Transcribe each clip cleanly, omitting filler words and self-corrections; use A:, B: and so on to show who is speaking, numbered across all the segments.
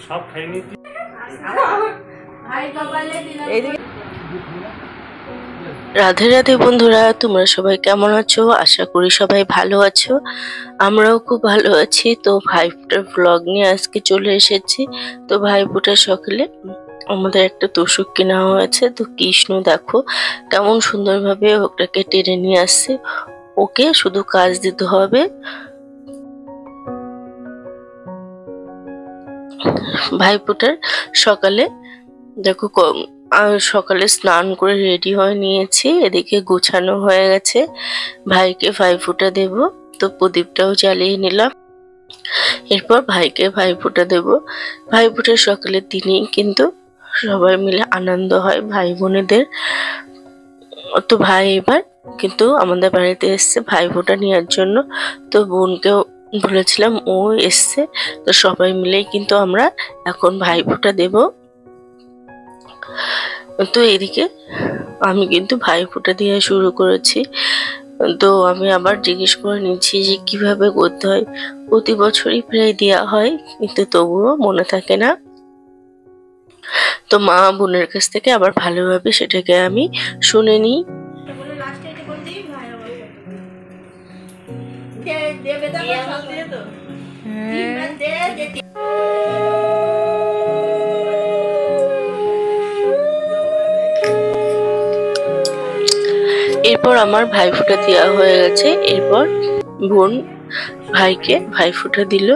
A: সব খাই নি
B: রাধে রাধে বন্ধুরা, তোমরা সবাই কেমন আছো? আশা করি সবাই ভালো আছো। আমরাও খুব ভালো আছি। তো ভাইফোঁটার ব্লগ নিয়ে আজকে চলে এসেছি। তো ভাইফোঁটার সকালে আমাদের একটা তোষক কেনা হয়েছে। তো কৃষ্ণ দেখো কেমন সুন্দরভাবে ওটাকে টেনে নিয়ে আসছে। ওকে শুধু কাজ দিতে হবে। ভাইফোঁটার সকালে দেখো সকালে স্নান করে রেডি হয়ে নিয়েছি। এদিকে গোছানো হয়ে গেছে। ভাইকে ভাইফোঁটা দেব। তো প্রদীপটাও জ্বালিয়ে নিলাম। এরপর ভাইকে ভাইফোঁটা দেব। ভাইফোঁটার সকালের দিনেই কিন্তু সবাই মিলে আনন্দ হয় ভাই বোনেদের। তো ভাই এবার কিন্তু আমাদের বাড়িতে এসছে ভাইফোঁটা নেওয়ার জন্য। তো বোনকেও বলেছিলাম, ও এসছে। তো সবাই মিলেই কিন্তু আমরা এখন ভাইফোঁটা দেব। তো এদিকে আমি কিন্তু ভাইফোঁটা দিয়ে শুরু করেছি। তো আমি আবার জিজ্ঞেস করে নিচ্ছি যে কিভাবে করতে হয়। প্রতি বছরই প্রায় দেওয়া হয়, কিন্তু তবুও মনে থাকে না। তো মা বোনের কাছ থেকে আবার ভালোভাবে সেটাকে আমি শুনে নিই। এরপর আমার ভাইফোঁটা দেওয়া হয়ে গেছে। এরপর বোন ভাইকে ভাইফোঁটা দিল।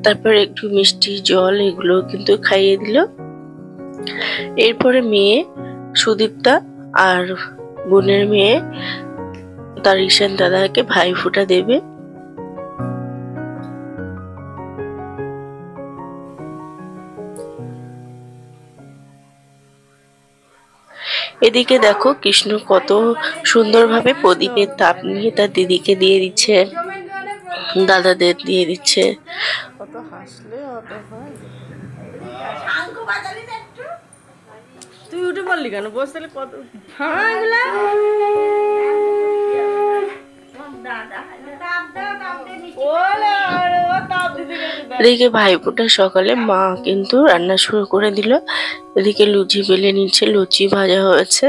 B: তারপর একটু মিষ্টি জল এগুলো কিন্তু খাইয়ে দিল। এরপরে মেয়ে সুদীপ্তা আর বোনের মেয়ে তার ঈশান দাদাকে ভাইফোঁটা দেবে। এদিকে দেখো কৃষ্ণ কত সুন্দরভাবে প্রদীপের তাপ নিয়ে তার দিদিকে দিয়ে দিচ্ছে, দাদাদের দিয়ে দিচ্ছে। কত হাসলে অত হয়। তুই উঠে পড়লি কেন? বসতে কত এদিকে ভাইফোঁটা সকালে মা কিন্তু রান্না শুরু করে দিল। এদিকে লুচি বেলে নিচ্ছে, লুচি ভাজা হয়েছে।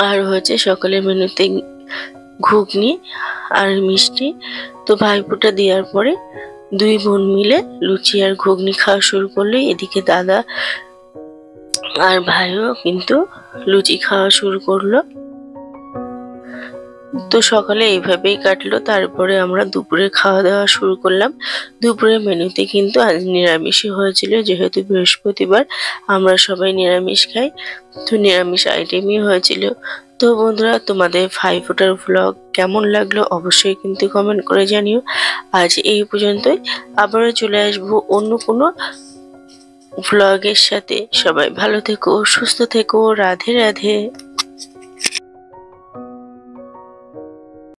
B: আর হয়েছে সকালের মেনুতে ঘুগনি আর মিষ্টি। তো ভাইফোঁটা দেওয়ার পরে দুই বোন মিলে লুচি আর ঘুগনি খাওয়া শুরু করলো। এদিকে দাদা আর ভাইও কিন্তু লুচি খাওয়া শুরু করলো। তো সকালে এইভাবেই কাটলো। তারপরে আমরা দুপুরে খাওয়া দাওয়া শুরু করলাম। দুপুরের মেনুতে কিন্তু আজ নিরামিষই হয়েছিল, যেহেতু বৃহস্পতিবার আমরা সবাই নিরামিষ খাই। তো নিরামিষ আইটেমই হয়েছিল। তো বন্ধুরা, তোমাদের ভাইফোঁটার ব্লগ কেমন লাগলো অবশ্যই কিন্তু কমেন্ট করে জানিও। আজ এই পর্যন্তই। আবারও চলে আসবো অন্য কোনো ব্লগের সাথে। সবাই ভালো থেকো, সুস্থ থেকো। রাধে রাধে।